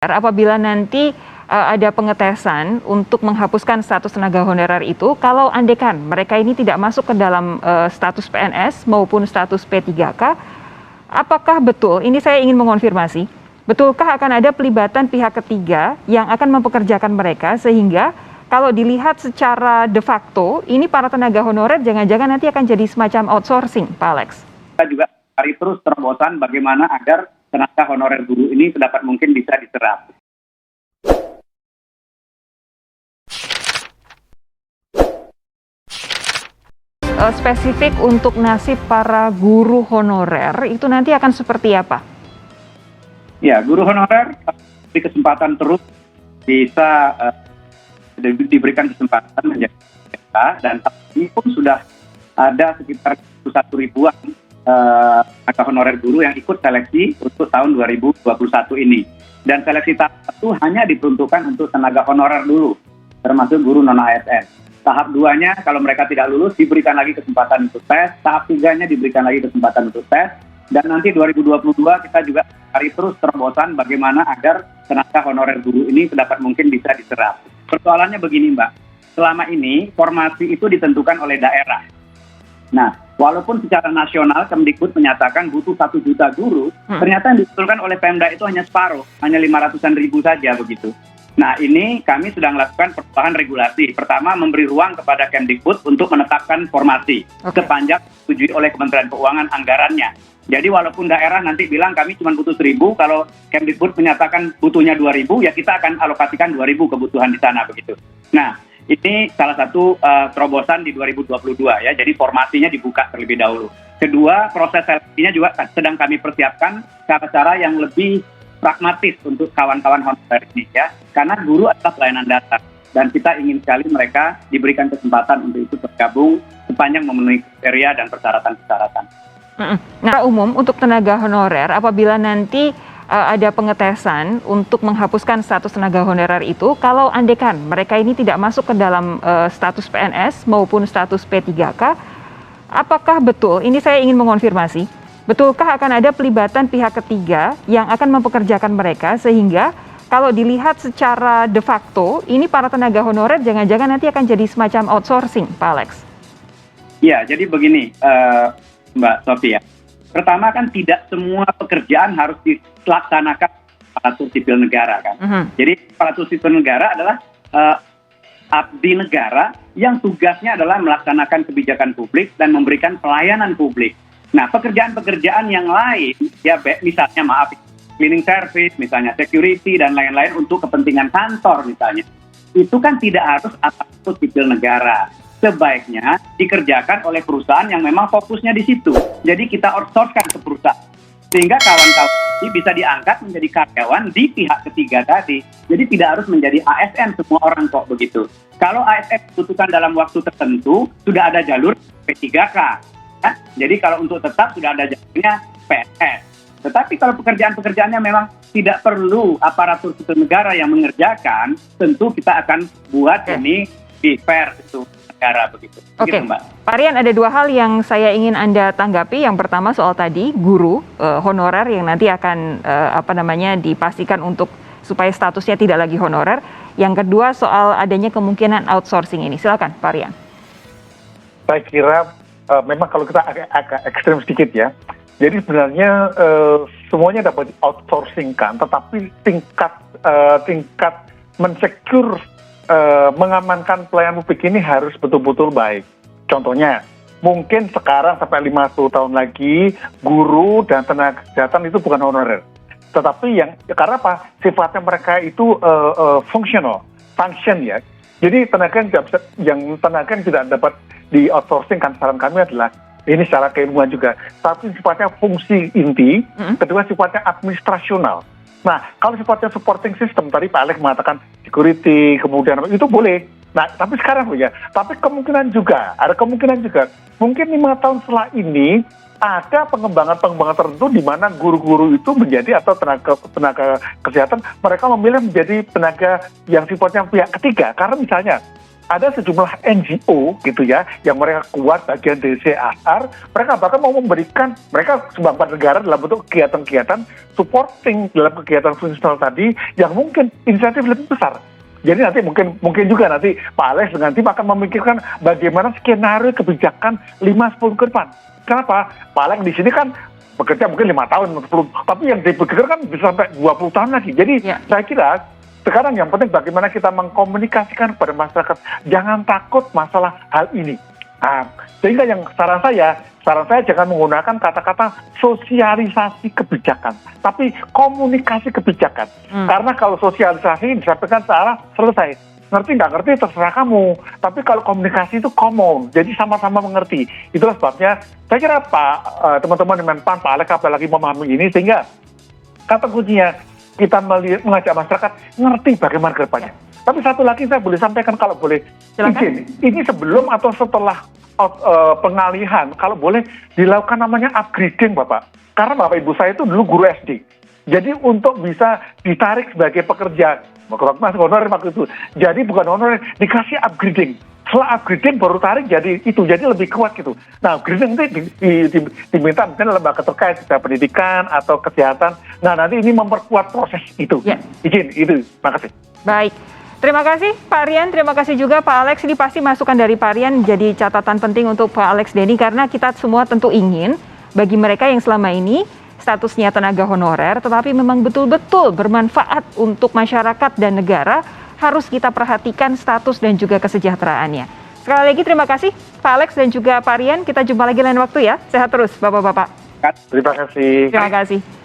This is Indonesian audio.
Apabila nanti ada pengetesan untuk menghapuskan status tenaga honorer itu, kalau andekan mereka ini tidak masuk ke dalam status PNS maupun status P3K, apakah betul, ini saya ingin mengonfirmasi, betulkah akan ada pelibatan pihak ketiga yang akan mempekerjakan mereka sehingga kalau dilihat secara de facto, ini para tenaga honorer jangan-jangan nanti akan jadi semacam outsourcing, Pak Alex? Kita juga cari terus terobosan bagaimana agar tenaga honorer guru ini sedapat mungkin bisa diserap. Spesifik untuk nasib para guru honorer itu nanti akan seperti apa? Ya, guru honorer di kesempatan terus bisa diberikan kesempatan menjadi peserta, dan saat ini pun sudah ada sekitar 1 ribuan tenaga honorer guru yang ikut seleksi untuk tahun 2021 ini. Dan seleksi tahap 1 hanya diperuntukkan untuk tenaga honorer dulu, termasuk guru non-ASN. Tahap 2-nya kalau mereka tidak lulus diberikan lagi kesempatan untuk tes, tahap 3-nya diberikan lagi kesempatan untuk tes, dan nanti 2022 kita juga cari terus terobosan bagaimana agar tenaga honorer guru ini sedapat mungkin bisa diserap. Persoalannya begini Mbak, selama ini formasi itu ditentukan oleh daerah. Nah, walaupun secara nasional Kemdikbud menyatakan butuh 1 juta guru, ternyata yang diusulkan oleh Pemda itu hanya separuh, hanya 500-an ribu saja begitu. Nah, ini kami sedang melakukan perubahan regulasi. Pertama, memberi ruang kepada Kemdikbud untuk menetapkan formasi sepanjang disetujui oleh Kementerian Keuangan anggarannya. Jadi walaupun daerah nanti bilang kami cuma butuh 1.000, kalau Kemdikbud menyatakan butuhnya 2.000, ya kita akan alokasikan 2.000 kebutuhan di sana begitu. Nah, ini salah satu terobosan di 2022 ya, jadi formasinya dibuka terlebih dahulu. Kedua, proses seleksinya juga sedang kami persiapkan cara-cara yang lebih pragmatis untuk kawan-kawan honorer ini ya, karena guru adalah pelayanan dasar dan kita ingin sekali mereka diberikan kesempatan untuk ikut bergabung sepanjang memenuhi kriteria dan persyaratan-persyaratan. Nah, umum untuk tenaga honorer apabila nanti ada pengetesan untuk menghapuskan status tenaga honorer itu, kalau andekan mereka ini tidak masuk ke dalam status PNS maupun status P3K, apakah betul, ini saya ingin mengonfirmasi, betulkah akan ada pelibatan pihak ketiga yang akan mempekerjakan mereka sehingga kalau dilihat secara de facto, ini para tenaga honorer jangan-jangan nanti akan jadi semacam outsourcing, Pak Alex? Ya, jadi begini Mbak Sofia. Pertama kan tidak semua pekerjaan harus dilaksanakan aparatur sipil negara kan. Jadi aparatur sipil negara adalah abdi negara yang tugasnya adalah melaksanakan kebijakan publik dan memberikan pelayanan publik. Nah, pekerjaan-pekerjaan yang lain, ya misalnya cleaning service, misalnya security dan lain-lain untuk kepentingan kantor misalnya, itu kan tidak harus aparatur sipil negara. Sebaiknya dikerjakan oleh perusahaan yang memang fokusnya di situ. Jadi kita outsource-kan ke perusahaan. Sehingga kawan-kawan ini bisa diangkat menjadi karyawan di pihak ketiga tadi. Jadi tidak harus menjadi ASN semua orang kok begitu. Kalau ASN dibutuhkan dalam waktu tertentu, sudah ada jalur P3K. Ya? Jadi kalau untuk tetap sudah ada jalurnya PNS. Tetapi kalau pekerjaan-pekerjaannya memang tidak perlu aparatur sipil negara yang mengerjakan, tentu kita akan buat ini di fair itu. Begitu. Oke, Pak Rian, ada 2 hal yang saya ingin Anda tanggapi. Yang pertama soal tadi guru honorer yang nanti akan dipastikan untuk supaya statusnya tidak lagi honorer. Yang kedua soal adanya kemungkinan outsourcing ini. Silakan, Pak Rian. Saya kira memang kalau kita agak ekstrem sedikit ya. Jadi sebenarnya semuanya dapat outsourcing kan, tetapi tingkat mensecure mengamankan pelayanan publik ini harus betul-betul baik. Contohnya, mungkin sekarang sampai 50 tahun lagi, guru dan tenaga kesehatan itu bukan honorer. Tetapi karena apa? Sifatnya mereka itu function ya. Jadi tenaga yang tidak dapat di outsourcing kan, saran kami adalah, ini secara keilmuan juga, tapi sifatnya fungsi inti, kedua sifatnya administrasional. Nah, kalau sifatnya supporting system, tadi Pak Alex mengatakan security, kemudian itu boleh. Nah, tapi sekarang ya, ada kemungkinan juga, mungkin 5 tahun setelah ini, ada pengembangan tertentu di mana guru-guru itu menjadi, atau tenaga kesehatan, mereka memilih menjadi tenaga yang sifatnya pihak ketiga. Karena misalnya, ada sejumlah NGO gitu ya, yang mereka kuat bagian dari CSR, mereka bahkan mau memberikan, mereka sumbangkan negara dalam bentuk kegiatan-kegiatan supporting dalam kegiatan fungsional tadi yang mungkin inisiatif lebih besar. Jadi nanti mungkin juga nanti Pak Alex dengan tim akan memikirkan bagaimana skenario kebijakan 5-10 ke depan. Kenapa? Pak Alex di sini kan bekerja mungkin 5 tahun, 10, tapi yang dipikirkan kan bisa sampai 20 tahun lagi. Jadi saya kira sekarang yang penting bagaimana kita mengkomunikasikan kepada masyarakat, jangan takut masalah hal ini. Nah, sehingga yang saran saya jangan menggunakan kata-kata sosialisasi kebijakan, tapi komunikasi kebijakan. Karena kalau sosialisasi disampaikan secara selesai, ngerti nggak ngerti terserah kamu. Tapi kalau komunikasi itu common, jadi sama-sama mengerti. Itulah sebabnya saya kira teman-teman di Menpan, Pak Alex apalagi memahami ini, sehingga kata kuncinya kita mengajak masyarakat ngerti bagaimana ke depannya. Tapi satu lagi saya boleh sampaikan kalau boleh izin, ini sebelum atau setelah pengalihan, kalau boleh dilakukan namanya upgrading Bapak. Karena Bapak Ibu saya itu dulu guru SD. Jadi untuk bisa ditarik sebagai pekerja, mas honorer waktu itu. Jadi bukan honorer, dikasih upgrading. Setelah upgrading baru tarik jadi itu, jadi lebih kuat gitu. Nah, upgrading nanti diminta mungkin lembaga terkait, bisa pendidikan atau kesehatan. Nah, nanti ini memperkuat proses itu. Izin, itu. Makasih. Baik. Terima kasih Pak Rian, terima kasih juga Pak Alex. Ini pasti masukan dari Pak Rian jadi catatan penting untuk Pak Alex Denny, karena kita semua tentu ingin bagi mereka yang selama ini statusnya tenaga honorer, tetapi memang betul-betul bermanfaat untuk masyarakat dan negara, harus kita perhatikan status dan juga kesejahteraannya. Sekali lagi terima kasih Pak Alex dan juga Pak Rian. Kita jumpa lagi lain waktu ya. Sehat terus Bapak-Bapak. Terima kasih. Terima kasih.